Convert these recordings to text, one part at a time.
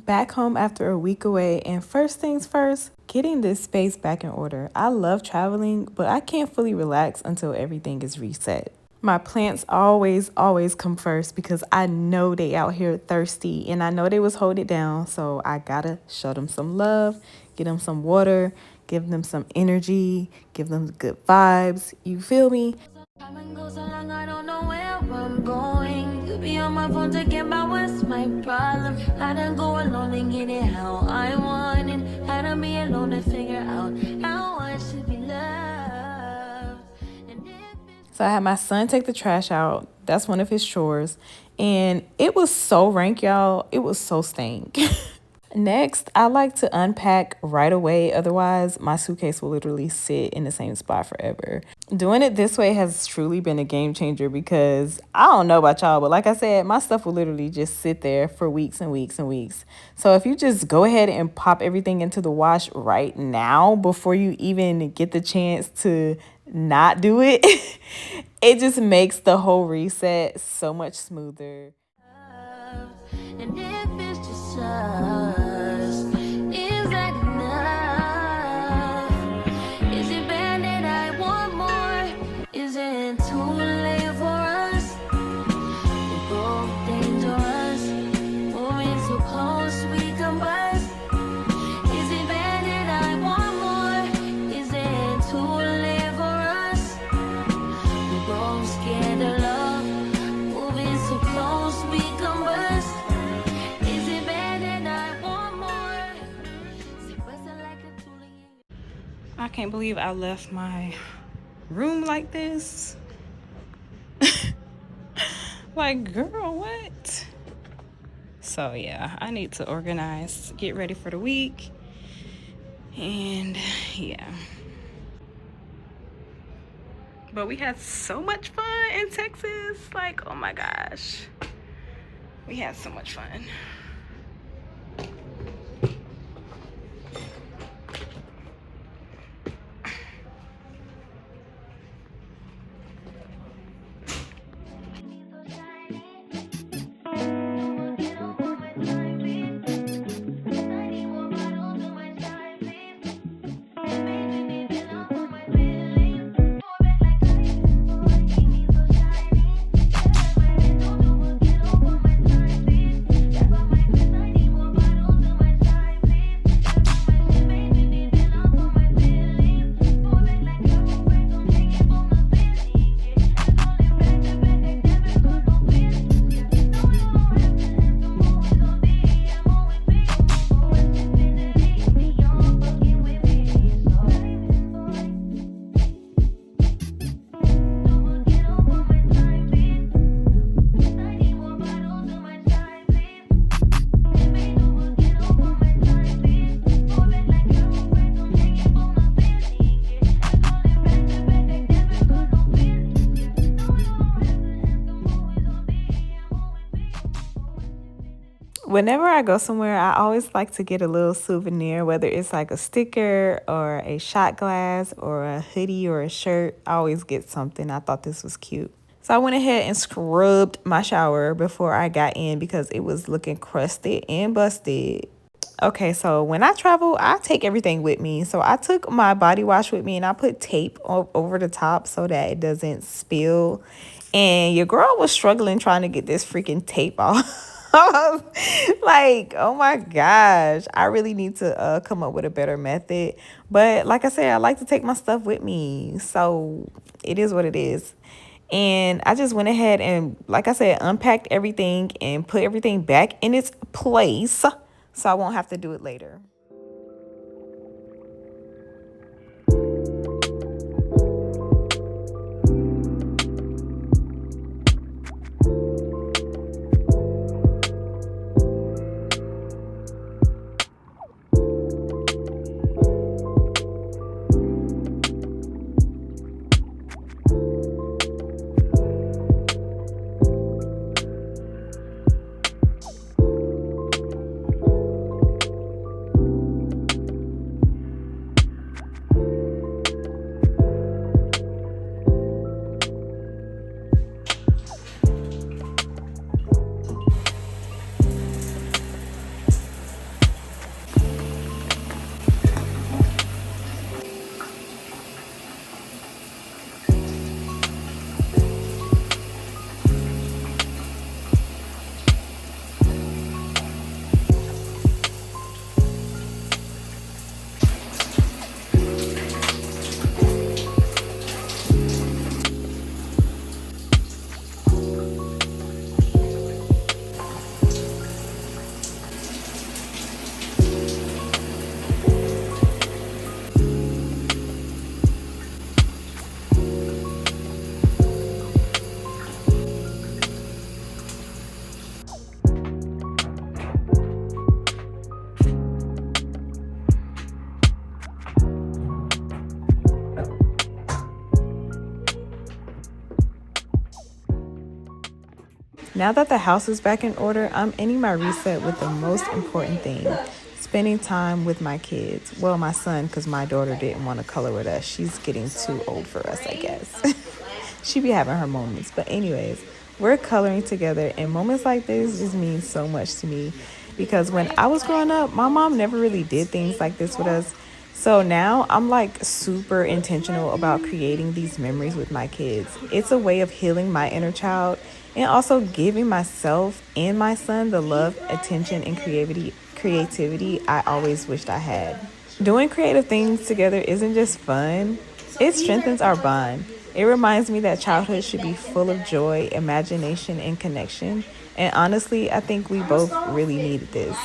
Back home after a week away, and first things first, getting this space back in order. I love traveling, but I can't fully relax until everything is reset. My plants always come first because I know they out here thirsty and I know they was holding it down, so I gotta show them some love, give them some water, give them some energy, give them good vibes. You feel me? Time and goes along, I don't know where I'm going. You be on my phone talking about what's my problem. I don't go alone and get it how I want it. I don't be alone to figure out how I should be loved. And if it's So I had my son take the trash out. That's one of his chores. And it was so rank, y'all. It was so stank. Next, I like to unpack right away. Otherwise, my suitcase will literally sit in the same spot forever. Doing it this way has truly been a game changer because I don't know about y'all, but like I said, my stuff will literally just sit there for weeks and weeks and weeks. So if you just go ahead and pop everything into the wash right now before you even get the chance to not do it, it just makes the whole reset so much smoother. loved, and if it's just us, is that enough? Is it bad that I want more? Is it too late for us? We're both dangerous, moving so close we combust. Is it bad that I want more? Is it too late for us? We're both scared of love, moving so close we combust. Is it bad that I want more? Sequestered like a tool in your I can't believe I left my room like this. Like, girl, what? So, yeah, I need to organize, get ready for the week. And, yeah. But we had so much fun in Texas. Like, oh my gosh. We had so much fun. Whenever I go somewhere, I always like to get a little souvenir, whether it's like a sticker or a shot glass or a hoodie or a shirt. I always get something. I thought this was cute. So I went ahead and scrubbed my shower before I got in because it was looking crusted and busted. Okay, so when I travel, I take everything with me. So I took my body wash with me and I put tape over the top so that it doesn't spill. And your girl was struggling trying to get this freaking tape off. Like, oh my gosh, I really need to come up with a better method. But like I said, I like to take my stuff with me. So it is what it is. And I just went ahead and, like I said, unpacked everything and put everything back in its place so I won't have to do it later. Now that the house is back in order, I'm ending my reset with the most important thing: spending time with my kids. Well, my son, because my daughter didn't want to color with us. She's getting too old for us, I guess. She be having her moments. But anyways, we're coloring together, and moments like this just mean so much to me because when I was growing up, my mom never really did things like this with us. So now I'm like super intentional about creating these memories with my kids. It's a way of healing my inner child and also giving myself and my son the love, attention, and creativity I always wished I had. Doing creative things together isn't just fun, it strengthens our bond. It reminds me that childhood should be full of joy, imagination, and connection. And honestly, I think we both really needed this.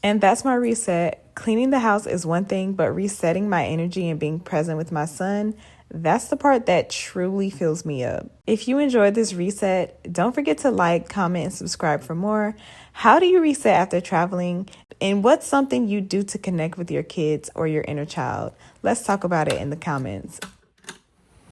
And that's my reset. Cleaning the house is one thing, but resetting my energy and being present with my son, that's the part that truly fills me up. If you enjoyed this reset, don't forget to like, comment, and subscribe for more. How do you reset after traveling? And what's something you do to connect with your kids or your inner child? Let's talk about it in the comments.